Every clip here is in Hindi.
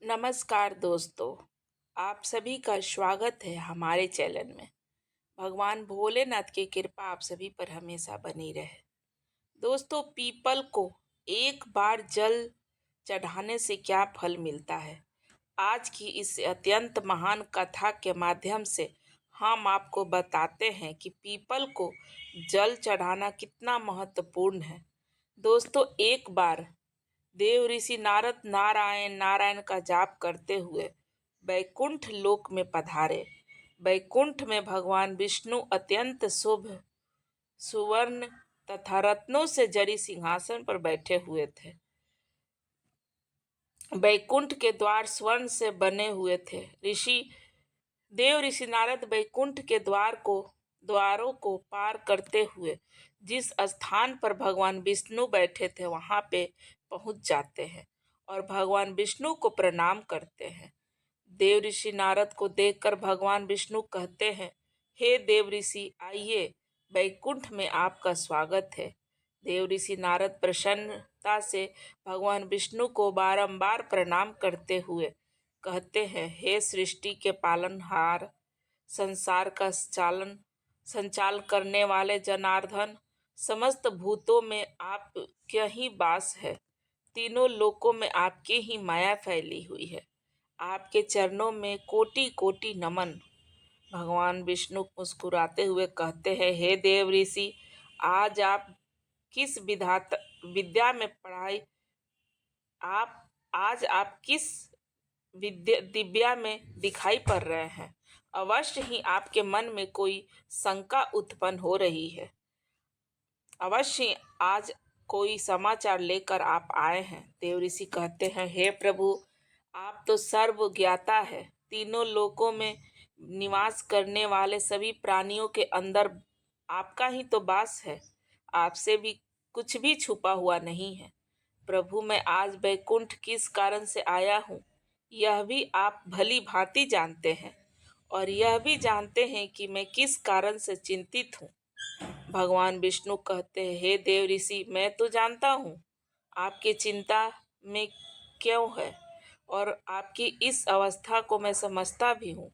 नमस्कार दोस्तों। आप सभी का स्वागत है हमारे चैनल में। भगवान भोलेनाथ की कृपा आप सभी पर हमेशा बनी रहे। दोस्तों, पीपल को एक बार जल चढ़ाने से क्या फल मिलता है, आज की इस अत्यंत महान कथा के माध्यम से हम आपको बताते हैं कि पीपल को जल चढ़ाना कितना महत्वपूर्ण है। दोस्तों, एक बार देव ऋषि नारद नारायण नारायण का जाप करते हुए बैकुंठ लोक में पधारे। बैकुंठ में भगवान विष्णु अत्यंत शुभ सुवर्ण तथा रत्नों से जड़ी सिंहासन पर बैठे हुए थे। बैकुंठ के द्वार स्वर्ण से बने हुए थे। देव ऋषि नारद बैकुंठ के द्वारों को पार करते हुए जिस स्थान पर भगवान विष्णु बैठे थे वहां पे पहुंच जाते हैं और भगवान विष्णु को प्रणाम करते हैं। देव ऋषि नारद को देखकर भगवान विष्णु कहते हैं, हे देव ऋषि, आइए, बैकुंठ में आपका स्वागत है। देव ऋषि नारद प्रसन्नता से भगवान विष्णु को बारंबार प्रणाम करते हुए कहते हैं, हे सृष्टि के पालनहार, संसार का संचाल करने वाले जनार्दन, समस्त भूतों में आपका ही वास है। तीनों लोकों में आपकी ही माया फैली हुई है। आपके चरणों में कोटि कोटि नमन। भगवान विष्णु मुस्कुराते हुए कहते हैं, हे देव ऋषि, आज आप किस विद्या में पढ़ाई आप आज आप किस दिव्या में दिखाई पड़ रहे हैं। अवश्य ही आपके मन में कोई शंका उत्पन्न हो रही है। अवश्य आज कोई समाचार लेकर आप आए हैं। देव ऋषि कहते हैं, हे प्रभु, आप तो सर्व ज्ञाता है। तीनों लोकों में निवास करने वाले सभी प्राणियों के अंदर आपका ही तो वास है। आपसे भी कुछ भी छुपा हुआ नहीं है। प्रभु, मैं आज बैकुंठ किस कारण से आया हूँ, यह भी आप भली भांति जानते हैं और यह भी जानते हैं कि मैं किस कारण से चिंतित हूँ। भगवान विष्णु कहते हैं, हे देव ऋषि, मैं तो जानता हूँ आपकी चिंता में क्यों है और आपकी इस अवस्था को मैं समझता भी हूँ।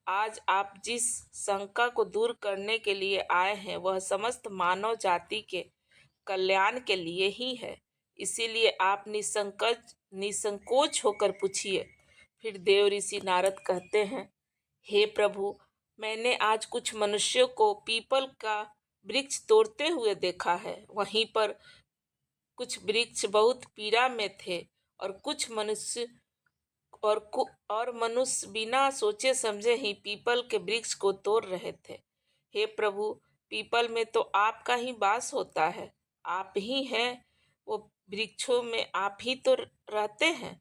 आज आप जिस शंका को दूर करने के लिए आए हैं वह समस्त मानव जाति के कल्याण के लिए ही है। इसीलिए आप निसंकोच होकर पूछिए। फिर देव ऋषि नारद कहते हैं, हे प्रभु, मैंने आज कुछ मनुष्यों को पीपल का वृक्ष तोड़ते हुए देखा है। वहीं पर कुछ वृक्ष बहुत पीड़ा में थे और और मनुष्य बिना सोचे समझे ही पीपल के वृक्ष को तोड़ रहे थे। हे प्रभु, पीपल में तो आपका ही वास होता है। आप ही हैं, वो वृक्षों में आप ही तो रहते हैं।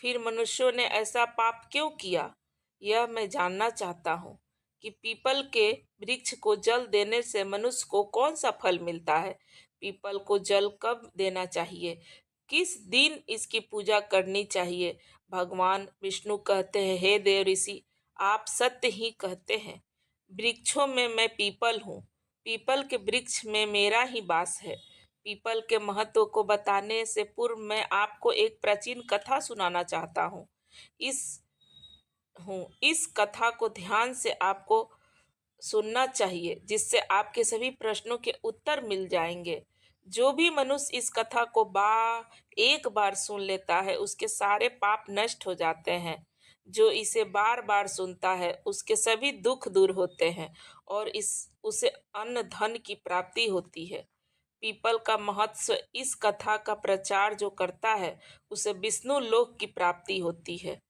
फिर मनुष्यों ने ऐसा पाप क्यों किया, यह मैं जानना चाहता हूँ कि पीपल के वृक्ष को जल देने से मनुष्य को कौन सा फल मिलता है। पीपल को जल कब देना चाहिए, किस दिन इसकी पूजा करनी चाहिए। भगवान विष्णु कहते हैं, हे देव ऋषि, आप सत्य ही कहते हैं। वृक्षों में मैं पीपल हूँ। पीपल के वृक्ष में मेरा ही वास है। पीपल के महत्व को बताने से पूर्व मैं आपको एक प्राचीन कथा सुनाना चाहता इस इस कथा को ध्यान से आपको सुनना चाहिए, जिससे आपके सभी प्रश्नों के उत्तर मिल जाएंगे। जो भी मनुष्य इस कथा को एक बार सुन लेता है उसके सारे पाप नष्ट हो जाते हैं। जो इसे बार बार सुनता है उसके सभी दुख दूर होते हैं और उसे अन्न धन की प्राप्ति होती है। पीपल का महत्व इस कथा का प्रचार जो करता है उसे विष्णु लोक की प्राप्ति होती है।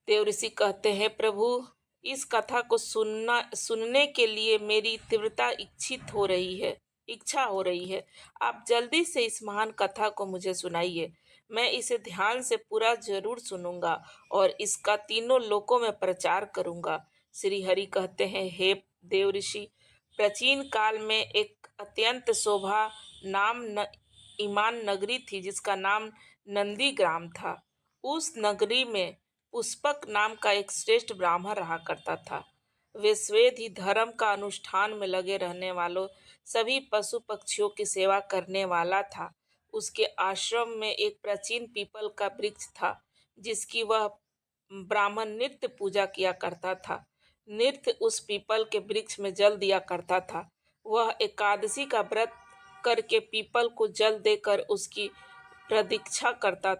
देव ऋषि कहते हैं, प्रभु, इस कथा को सुनने के लिए मेरी तीव्रता इच्छा हो रही है। आप जल्दी से इस महान कथा को मुझे सुनाइए। मैं इसे ध्यान से पूरा जरूर सुनूंगा और इसका तीनों लोकों में प्रचार करूंगा। श्री हरि कहते हैं, हे देव ऋषि, प्राचीन काल में एक अत्यंत शोभा ईमान नगरी थी जिसका नाम नंदी ग्राम था। उस नगरी में पुष्पक नाम का एक श्रेष्ठ ब्राह्मण रहा करता था। वे स्वेद ही धर्म का अनुष्ठान में लगे रहने वालों सभी पशु पक्षियों की सेवा करने वाला था। उसके आश्रम में एक प्राचीन पीपल का वृक्ष था जिसकी वह ब्राह्मण नित्य पूजा किया करता था, नित्य उस पीपल के वृक्ष में जल दिया करता था। वह एकादशी का व्रत करके पीपल को जल देकर उसकी प्रतीक्षा करता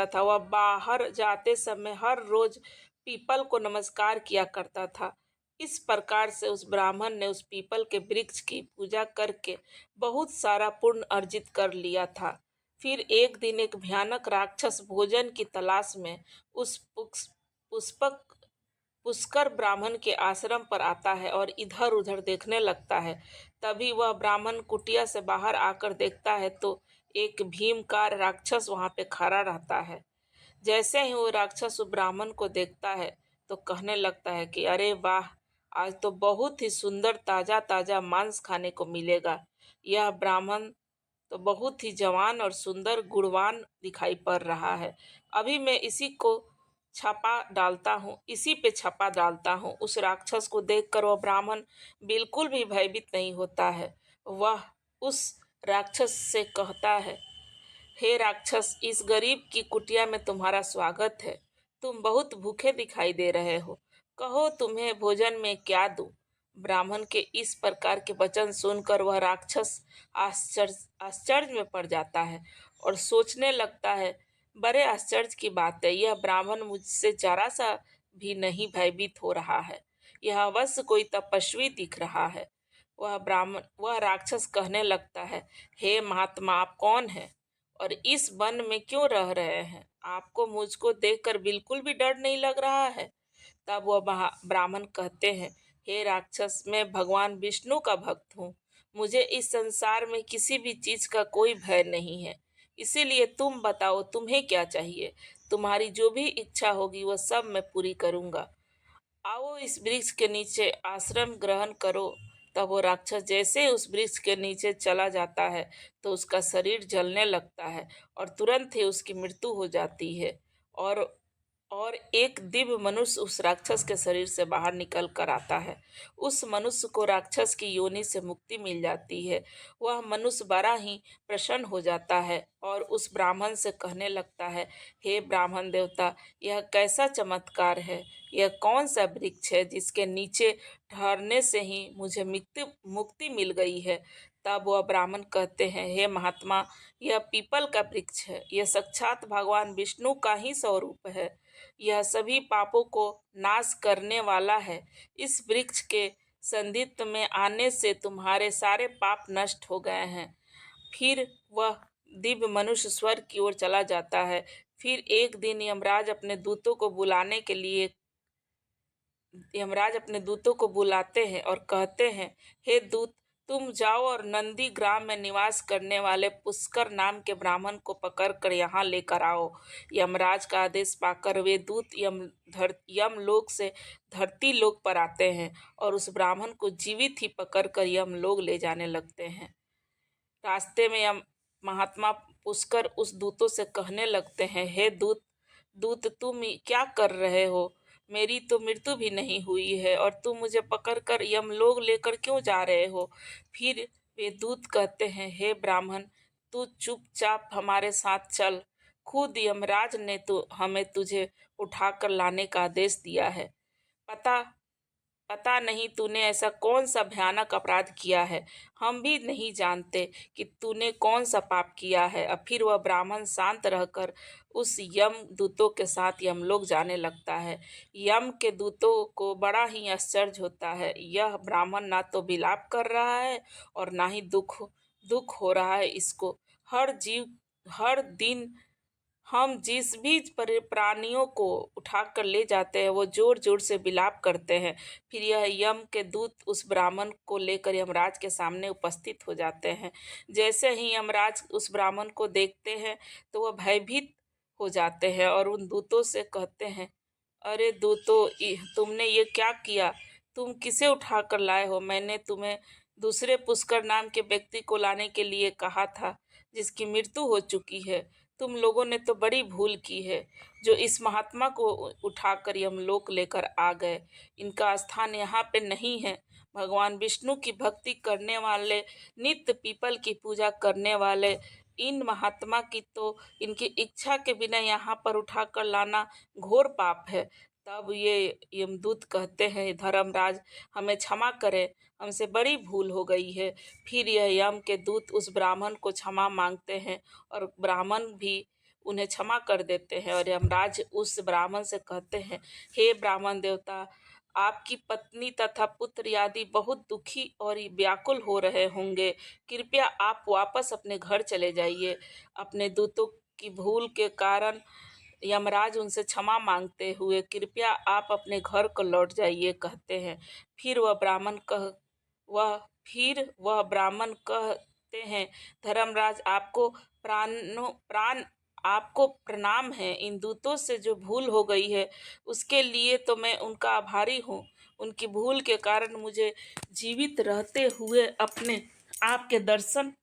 था। वह बाहर जाते समय हर रोज पीपल को नमस्कार किया करता था। इस प्रकार से उस ब्राह्मण ने उस पीपल के वृक्ष की पूजा करके बहुत सारा पुण्य अर्जित कर लिया था। फिर एक दिन एक भयानक राक्षस भोजन की तलाश में उस पुष्पक पुष्कर ब्राह्मण के आश्रम पर आता है और इधर उधर देखने लगता है। तभी वह ब्राह्मण कुटिया से बाहर आकर देखता है तो एक भीमकार राक्षस वहां पे खड़ा रहता है। जैसे ही वो राक्षस उस ब्राह्मण को देखता है तो कहने लगता है कि अरे वाह, आज तो बहुत ही सुंदर ताजा ताजा मांस खाने को मिलेगा। यह ब्राह्मण तो बहुत ही जवान और सुंदर गुणवान दिखाई पड़ रहा है। अभी मैं इसी पे छापा डालता हूँ। उस राक्षस को देखकर वह ब्राह्मण बिल्कुल भी भयभीत नहीं होता है। वह उस राक्षस से कहता है, हे राक्षस, इस गरीब की कुटिया में तुम्हारा स्वागत है। तुम बहुत भूखे दिखाई दे रहे हो, कहो तुम्हें भोजन में क्या दूं? ब्राह्मण के इस प्रकार के वचन सुनकर वह राक्षस आश्चर्य में पड़ जाता है और सोचने लगता है, बड़े आश्चर्य की बात है, यह ब्राह्मण मुझसे जरा सा भी नहीं भयभीत हो रहा है। यह अवश्य कोई तपस्वी दिख रहा है। वह राक्षस कहने लगता है, हे महात्मा, आप कौन हैं और इस वन में क्यों रह रहे हैं? आपको मुझको देखकर बिल्कुल भी डर नहीं लग रहा है? तब वह ब्राह्मण कहते हैं, हे राक्षस, मैं भगवान विष्णु का भक्त हूँ। मुझे इस संसार में किसी भी चीज का कोई भय नहीं है। इसीलिए तुम बताओ, तुम्हें क्या चाहिए? तुम्हारी जो भी इच्छा होगी वह सब मैं पूरी करूंगा। आओ इस वृक्ष के नीचे आश्रम ग्रहण करो। तब वो राक्षस जैसे उस वृक्ष के नीचे चला जाता है तो उसका शरीर जलने लगता है और तुरंत ही उसकी मृत्यु हो जाती है। और और एक दिव्य मनुष्य उस राक्षस के शरीर से बाहर निकल कर आता है। उस मनुष्य को राक्षस की योनि से मुक्ति मिल जाती है। वह मनुष्य बड़ा ही प्रसन्न हो जाता है और उस ब्राह्मण से कहने लगता है, हे ब्राह्मण देवता, यह कैसा चमत्कार है? यह कौन सा वृक्ष है जिसके नीचे ठहरने से ही मुझे मुक्ति मिल गई है? तब वह ब्राह्मण कहते हैं, हे महात्मा, यह पीपल का वृक्ष है। यह साक्षात भगवान विष्णु का ही स्वरूप है। यह सभी पापों को नाश करने वाला है। इस वृक्ष के सान्निध्य में आने से तुम्हारे सारे पाप नष्ट हो गए हैं। फिर वह दिव्य मनुष्य स्वर्ग की ओर चला जाता है। फिर एक दिन यमराज अपने दूतों को बुलाते हैं और कहते हैं, हे दूत, तुम जाओ और नंदी ग्राम में निवास करने वाले पुष्कर नाम के ब्राह्मण को पकड़कर यहाँ लेकर आओ। यमराज का आदेश पाकर वे दूत यमलोक से धरती लोक पर आते हैं और उस ब्राह्मण को जीवित ही पकड़कर यमलोक ले जाने लगते हैं। रास्ते में महात्मा पुष्कर उस दूतों से कहने लगते हैं, हे दूत, तुम क्या कर रहे हो? मेरी तो मृत्यु भी नहीं हुई है और तुम मुझे पकड़कर यमलोक लेकर क्यों जा रहे हो? फिर वे दूत कहते हैं, हे ब्राह्मण, तू चुपचाप हमारे साथ चल। खुद यमराज ने तो हमें तुझे उठाकर लाने का आदेश दिया है। पता नहीं तूने ऐसा कौन सा भयानक अपराध किया है। हम भी नहीं जानते कि तूने कौन सा पाप किया है। अब फिर वह ब्राह्मण शांत रहकर उस यम दूतों के साथ यमलोक जाने लगता है। यम के दूतों को बड़ा ही आश्चर्य होता है। यह ब्राह्मण ना तो विलाप कर रहा है और ना ही दुख हो रहा है इसको। हर दिन हम जिस भी प्राणियों को उठाकर ले जाते हैं वो जोर जोर से विलाप करते हैं। फिर यह यम के दूत उस ब्राह्मण को लेकर यमराज के सामने उपस्थित हो जाते हैं। जैसे ही यमराज उस ब्राह्मण को देखते हैं तो वह भयभीत हो जाते हैं और उन दूतों से कहते हैं, अरे दूतों, तुमने ये क्या किया? तुम किसे उठा कर लाए हो? मैंने तुम्हें दूसरे पुष्कर नाम के व्यक्ति को लाने के लिए कहा था जिसकी मृत्यु हो चुकी है। तुम लोगों ने तो बड़ी भूल की है जो इस महात्मा को उठाकर यमलोक लेकर आ गए। इनका स्थान यहाँ पे नहीं है। भगवान विष्णु की भक्ति करने वाले, नित्य पीपल की पूजा करने वाले इन महात्मा की तो इनकी इच्छा के बिना यहाँ पर उठाकर लाना घोर पाप है। तब ये यमदूत कहते हैं, धर्मराज हमें क्षमा करें, हमसे बड़ी भूल हो गई है। फिर यह यम के दूत उस ब्राह्मण को क्षमा मांगते हैं और ब्राह्मण भी उन्हें क्षमा कर देते हैं। और यमराज उस ब्राह्मण से कहते हैं, हे ब्राह्मण देवता, आपकी पत्नी तथा पुत्र आदि बहुत दुखी और व्याकुल हो रहे होंगे। कृपया आप वापस अपने घर चले जाइए। अपने दूतों की भूल के कारण यमराज उनसे क्षमा मांगते हुए कृपया आप अपने घर को लौट जाइए कहते हैं। फिर वह ब्राह्मण कहते हैं, धर्मराज आपको प्रणाम है। इन दूतों से जो भूल हो गई है उसके लिए तो मैं उनका आभारी हूँ। उनकी भूल के कारण मुझे जीवित रहते हुए अपने आपके दर्शन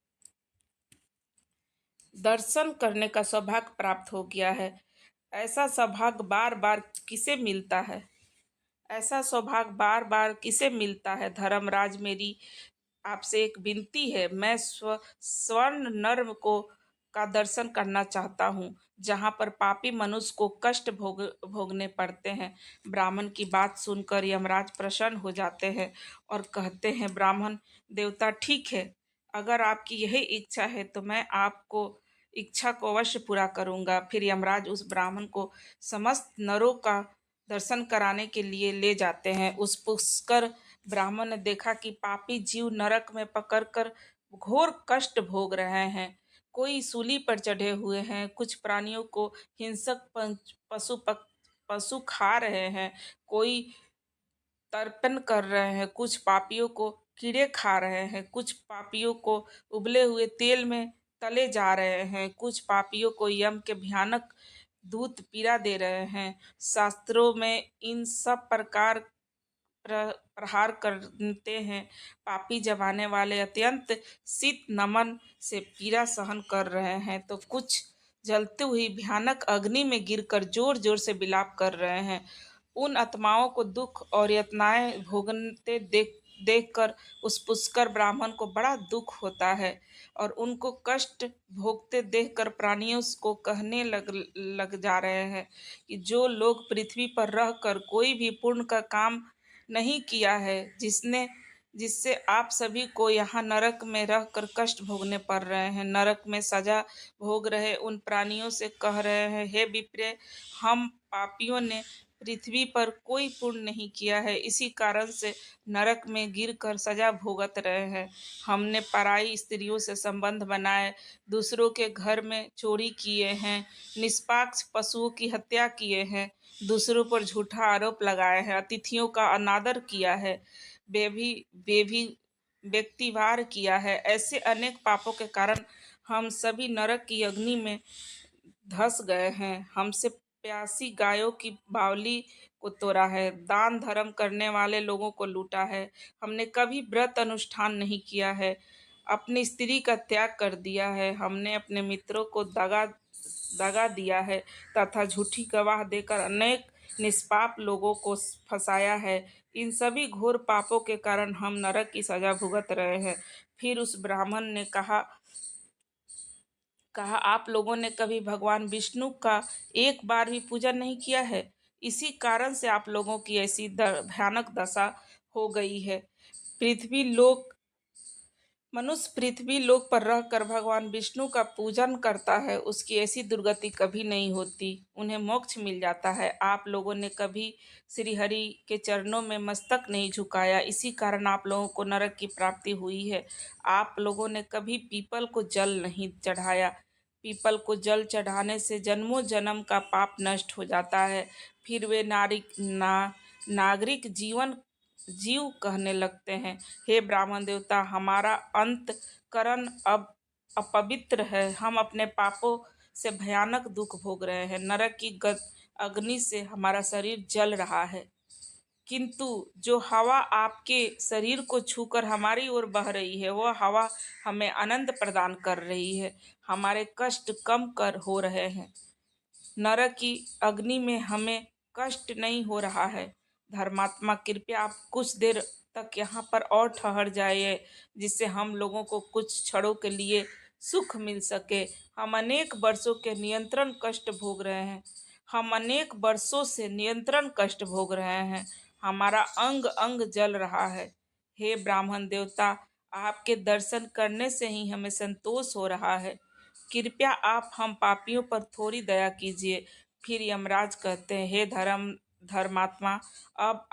करने का सौभाग्य प्राप्त हो गया है। ऐसा सौभाग्य बार बार किसे मिलता है? ऐसा सौभाग्य बार बार किसे मिलता है? धर्मराज, मेरी आपसे एक विनती है। मैं स्वर्ण नर्म को का दर्शन करना चाहता हूँ, जहाँ पर पापी मनुष्य को कष्ट भोगने पड़ते हैं। ब्राह्मण की बात सुनकर यमराज प्रसन्न हो जाते हैं और कहते हैं, ब्राह्मण देवता ठीक है, अगर आपकी यही इच्छा है तो मैं आपको इच्छा को अवश्य पूरा करूँगा। फिर यमराज उस ब्राह्मण को समस्त नरों का दर्शन कराने के लिए ले जाते हैं। उस पुष्कर ब्राह्मण ने देखा कि पापी जीव नरक में पकड़कर घोर कष्ट भोग रहे हैं। कोई सूली पर चढ़े हुए हैं, कुछ प्राणियों को हिंसक पशु खा रहे हैं, कोई तर्पण कर रहे हैं, कुछ पापियों को कीड़े खा रहे हैं, कुछ पापियों को उबले हुए तेल में तले जा रहे हैं, कुछ पापियों को यम के भयानक दूत पीड़ा दे रहे हैं। शास्त्रों में इन सब प्रकार प्रहार करते हैं। पापी जमाने वाले अत्यंत शीत नमन से पीड़ा सहन कर रहे हैं, तो कुछ जलती हुई भयानक अग्नि में गिरकर जोर जोर से विलाप कर रहे हैं। उन आत्माओं को दुख और यातनाएं भोगते देखकर उस पुष्कर ब्राह्मण को बड़ा दुख होता है और उनको कष्ट भोगते देखकर प्राणियों को कहने लग जा रहे हैं कि जो लोग पृथ्वी पर रहकर कोई भी पुण्य का काम नहीं किया है, जिससे आप सभी को यहाँ नरक में रहकर कष्ट भोगने पड़ रहे हैं, नरक में सजा भोग रहे उन प्राणियों से कह रहे हैं, हे विप्र, हम पापियों ने पृथ्वी पर कोई पुण्य नहीं किया है, इसी कारण से नरक में गिरकर सजा भोगत रहे हैं। हमने पराई स्त्रियों से संबंध बनाए, दूसरों के घर में चोरी किए हैं, निष्पाक्ष पशुओं की हत्या किए हैं, दूसरों पर झूठा आरोप लगाए हैं, अतिथियों का अनादर किया है, बेभी बेभी व्यक्तिवार किया है। ऐसे अनेक पापों के कारण हम सभी नरक की अग्नि में धंस गए हैं। हमसे प्यासी गायों की बावली को तोड़ा है, दान धर्म करने वाले लोगों को लूटा है, हमने कभी व्रत अनुष्ठान नहीं किया है, अपनी स्त्री का त्याग कर दिया है, हमने अपने मित्रों को दगा दिया है तथा झूठी गवाह देकर अनेक निष्पाप लोगों को फंसाया है। इन सभी घोर पापों के कारण हम नरक की सजा भुगत रहे हैं। फिर उस ब्राह्मण ने कहा, आप लोगों ने कभी भगवान विष्णु का एक बार भी पूजन नहीं किया है, इसी कारण से आप लोगों की ऐसी भयानक दशा हो गई है। पृथ्वी लोक मनुष्य पृथ्वी लोक पर रहकर भगवान विष्णु का पूजन करता है, उसकी ऐसी दुर्गति कभी नहीं होती, उन्हें मोक्ष मिल जाता है। आप लोगों ने कभी श्री हरि के चरणों में मस्तक नहीं झुकाया, इसी कारण आप लोगों को नरक की प्राप्ति हुई है। आप लोगों ने कभी पीपल को जल नहीं चढ़ाया, पीपल को जल चढ़ाने से जन्मों जन्म का पाप नष्ट हो जाता है। फिर वे नागरिक जीव कहने लगते हैं, हे ब्राह्मण देवता, हमारा अंतकरण अब अपवित्र है, हम अपने पापों से भयानक दुख भोग रहे हैं, नरक की अग्नि से हमारा शरीर जल रहा है, किंतु जो हवा आपके शरीर को छूकर हमारी ओर बह रही है, वह हवा हमें आनंद प्रदान कर रही है, हमारे कष्ट कम कर हो रहे हैं, नरक की अग्नि में हमें कष्ट नहीं हो रहा है। धर्मात्मा, कृपया आप कुछ देर तक यहाँ पर और ठहर जाइए, जिससे हम लोगों को कुछ क्षणों के लिए सुख मिल सके। हम अनेक वर्षों के नियंत्रण कष्ट भोग रहे हैं। हम अनेक वर्षों से नियंत्रण कष्ट भोग रहे हैं। हमारा अंग अंग जल रहा है। हे ब्राह्मण देवता, आपके दर्शन करने से ही हमें संतोष हो रहा है। कृपया आप हम पापियों पर थोड़ी दया कीजिए। फिर यमराज कहते हैं, हे धर्मात्मा, अब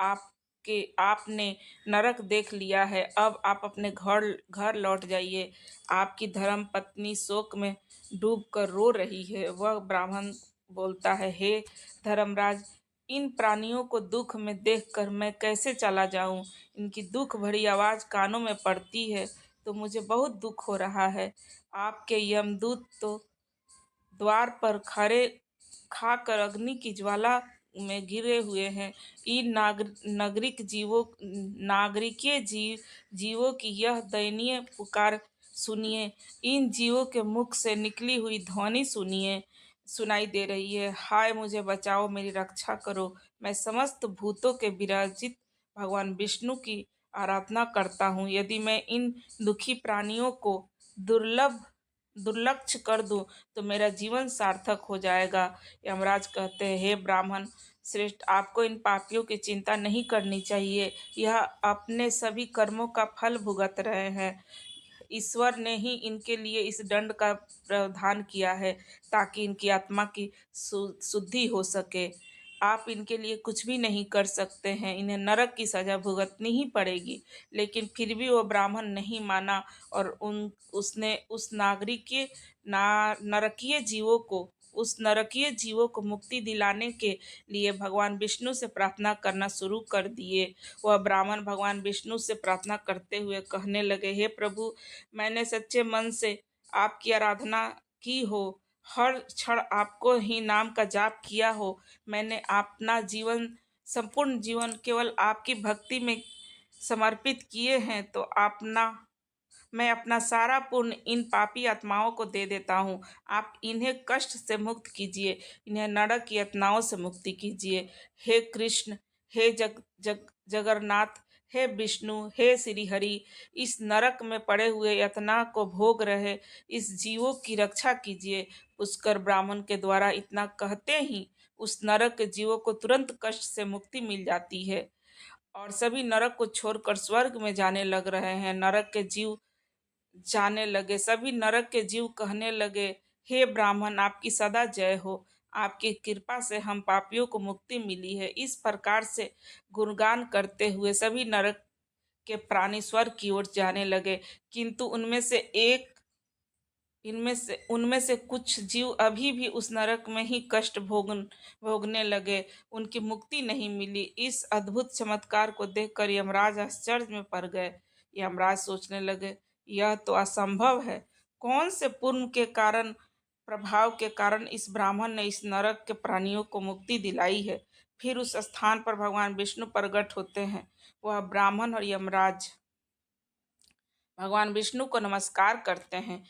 आपने नरक देख लिया है। अब आप अपने घर घर लौट जाइए। आपकी धर्म पत्नी शोक में डूबकर रो रही है। वह ब्राह्मण बोलता है, हे धर्मराज, इन प्राणियों को दुख में देखकर मैं कैसे चला जाऊं। इनकी दुख भरी आवाज कानों में पड़ती है तो मुझे बहुत दुख हो रहा है। आपके यमदूत तो द्वार पर खड़े खाकर अग्नि की ज्वाला में गिरे हुए हैं। इन नागरिकीय जीवों की यह दयनीय पुकार सुनिए। इन जीवों के मुख से निकली हुई ध्वनि सुनाई दे रही है, हाय मुझे बचाओ, मेरी रक्षा करो। मैं समस्त भूतों के विराजित भगवान विष्णु की आराधना करता हूँ। यदि मैं इन दुखी प्राणियों को दुर्लभ दुर्लक्ष्य कर दूं तो मेरा जीवन सार्थक हो जाएगा। यमराज कहते हैं, हे ब्राह्मण श्रेष्ठ, आपको इन पापियों की चिंता नहीं करनी चाहिए। यह अपने सभी कर्मों का फल भुगत रहे हैं। ईश्वर ने ही इनके लिए इस दंड का प्रावधान किया है ताकि इनकी आत्मा की शुद्धि हो सके। आप इनके लिए कुछ भी नहीं कर सकते हैं। इन्हें नरक की सजा भुगतनी ही पड़ेगी। लेकिन फिर भी वो ब्राह्मण नहीं माना और उसने उस नरकीय जीवों को मुक्ति दिलाने के लिए भगवान विष्णु से प्रार्थना करना शुरू कर दिए। वह ब्राह्मण भगवान विष्णु से प्रार्थना करते हुए कहने लगे, हे प्रभु, मैंने सच्चे मन से आपकी आराधना की हो, हर क्षण आपको ही नाम का जाप किया हो। मैंने अपना संपूर्ण जीवन केवल आपकी भक्ति में समर्पित किए हैं, तो मैं अपना सारा पुण्य इन पापी आत्माओं को दे देता हूँ। आप इन्हें कष्ट से मुक्त कीजिए, इन्हें नरक की यातनाओं से मुक्ति कीजिए। हे कृष्ण, हे जगन्नाथ, हे विष्णु, हे श्री हरि, इस नरक में पड़े हुए यातना को भोग रहे इस जीवों की रक्षा कीजिए। पुष्कर ब्राह्मण के द्वारा इतना कहते ही उस नरक के जीवों को तुरंत कष्ट से मुक्ति मिल जाती है और सभी नरक को छोड़कर स्वर्ग में जाने लग रहे हैं। सभी नरक के जीव कहने लगे, हे ब्राह्मण, आपकी सदा जय हो। आपकी कृपा से हम पापियों को मुक्ति मिली है। इस प्रकार से गुणगान करते हुए सभी नरक के प्राणी स्वर्ग की ओर जाने लगे। किंतु उनमें से कुछ जीव अभी भी उस नरक में ही कष्ट भोगने लगे। उनकी मुक्ति नहीं मिली। इस अद्भुत चमत्कार को देखकर यमराज आश्चर्य में पड़ गए। यमराज सोचने लगे, यह तो असंभव है। कौन से पुण्य के कारण प्रभाव के कारण इस ब्राह्मण ने इस नरक के प्राणियों को मुक्ति दिलाई है। फिर उस स्थान पर भगवान विष्णु प्रकट होते हैं। वह ब्राह्मण और यमराज भगवान विष्णु को नमस्कार करते हैं।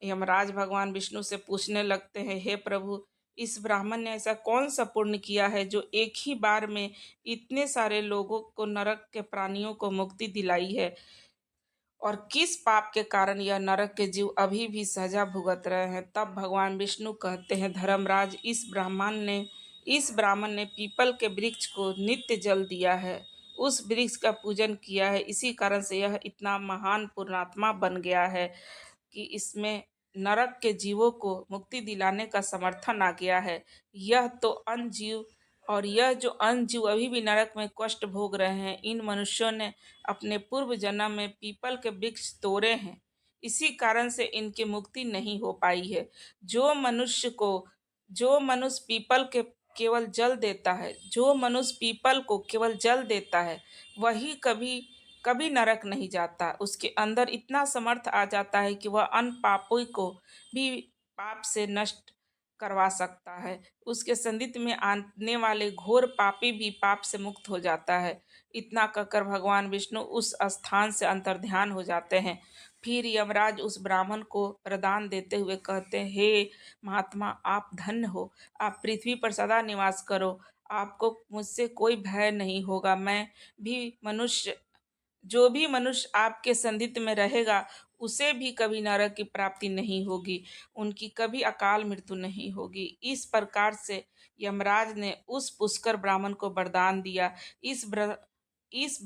यमराज भगवान विष्णु से पूछने लगते हैं, हे प्रभु, इस ब्राह्मण ने ऐसा कौन सा पुण्य किया है जो एक ही बार में इतने सारे लोगों को, नरक के प्राणियों को मुक्ति दिलाई है, और किस पाप के कारण यह नरक के जीव अभी भी सजा भुगत रहे हैं। तब भगवान विष्णु कहते हैं, धर्मराज, इस ब्राह्मण ने पीपल के वृक्ष को नित्य जल दिया है, उस वृक्ष का पूजन किया है। इसी कारण से यह इतना महान पुण्यात्मा बन गया है कि इसमें नरक के जीवों को मुक्ति दिलाने का समर्थन आ गया है। यह जो अन्य जीव अभी भी नरक में कष्ट भोग रहे हैं, इन मनुष्यों ने अपने पूर्व जन्म में पीपल के वृक्ष तोड़े हैं। इसी कारण से इनकी मुक्ति नहीं हो पाई है। जो मनुष्य पीपल के केवल जल देता है जो मनुष्य पीपल को केवल जल देता है, वही कभी कभी नरक नहीं जाता। उसके अंदर इतना समर्थ आ जाता है कि वह अन्य पापों को भी पाप से नष्ट करवा सकता है। उसके संदिग्ध में आने वाले घोर पापी भी पाप से मुक्त हो जाता है। इतना कहकर भगवान विष्णु उस स्थान से अंतर्ध्यान हो जाते हैं। फिर यमराज उस ब्राह्मण को वरदान देते हुए कहते हैं, हे महात्मा, आप धन्य हो। आप पृथ्वी पर सदा निवास करो। आपको मुझसे कोई भय नहीं होगा। जो भी मनुष्य आपके संदिग्ध में रहेगा, उसे भी कभी नरक की प्राप्ति नहीं होगी, उनकी कभी अकाल मृत्यु नहीं होगी। इस प्रकार से यमराज ने उस पुष्कर ब्राह्मण को वरदान दिया। इस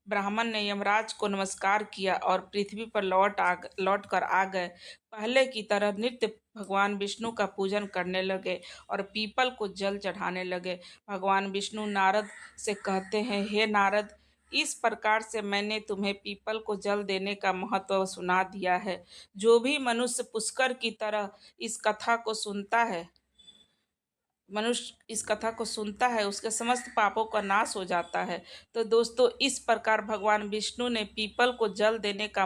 ब्राह्मण ने यमराज को नमस्कार किया और पृथ्वी पर लौट कर आ गए। पहले की तरह नित्य भगवान विष्णु का पूजन करने लगे और पीपल को जल चढ़ाने लगे। भगवान विष्णु नारद से कहते हैं, हे नारद, इस प्रकार से मैंने तुम्हें पीपल को जल देने का महत्व सुना दिया है। जो भी मनुष्य पुष्कर की तरह इस कथा को सुनता है मनुष्य इस कथा को सुनता है, उसके समस्त पापों का नाश हो जाता है। तो दोस्तों, इस प्रकार भगवान विष्णु ने पीपल को जल देने का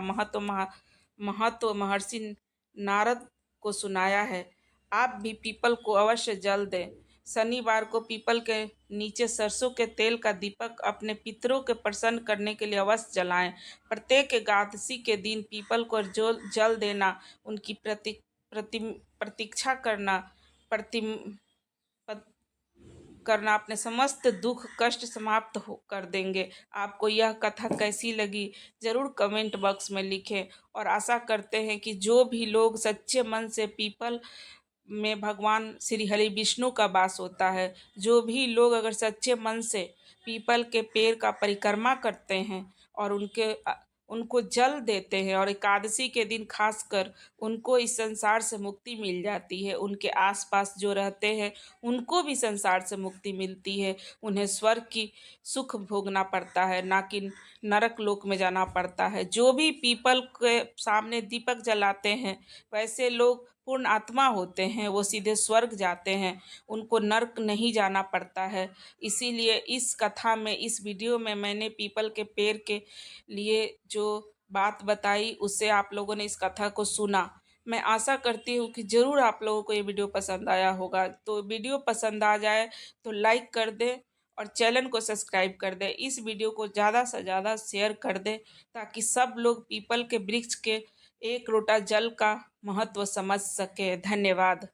महत्व महर्षि नारद को सुनाया है। आप भी पीपल को अवश्य जल दें। शनिवार को पीपल के नीचे सरसों के तेल का दीपक अपने पितरों के प्रसन्न करने के लिए अवश्य जलाएं। प्रत्येक एकादशी के दिन पीपल को जो जल देना, उनकी प्रतीक्षा करना, प्रति करना अपने समस्त दुख कष्ट समाप्त कर देंगे। आपको यह कथा कैसी लगी ज़रूर कमेंट बॉक्स में लिखें, और आशा करते हैं कि जो भी लोग सच्चे मन से पीपल में भगवान श्री हरि विष्णु का वास होता है, जो भी लोग अगर सच्चे मन से पीपल के पेड़ का परिक्रमा करते हैं और उनको जल देते हैं, और एकादशी के दिन खासकर उनको इस संसार से मुक्ति मिल जाती है। उनके आसपास जो रहते हैं उनको भी संसार से मुक्ति मिलती है। उन्हें स्वर्ग की सुख भोगना पड़ता है, ना कि नरक लोक में जाना पड़ता है। जो भी पीपल के सामने दीपक जलाते हैं, वैसे लोग पूर्ण आत्मा होते हैं, वो सीधे स्वर्ग जाते हैं, उनको नरक नहीं जाना पड़ता है। इसीलिए इस कथा में, इस वीडियो में मैंने पीपल के पेड़ के लिए जो बात बताई, उससे आप लोगों ने इस कथा को सुना। मैं आशा करती हूँ कि ज़रूर आप लोगों को ये वीडियो पसंद आया होगा। तो वीडियो पसंद आ जाए तो लाइक कर दें और चैनल को सब्सक्राइब कर दें। इस वीडियो को ज़्यादा से ज़्यादा शेयर कर दें, ताकि सब लोग पीपल के वृक्ष के एक लोटा जल का महत्व समझ सके। धन्यवाद।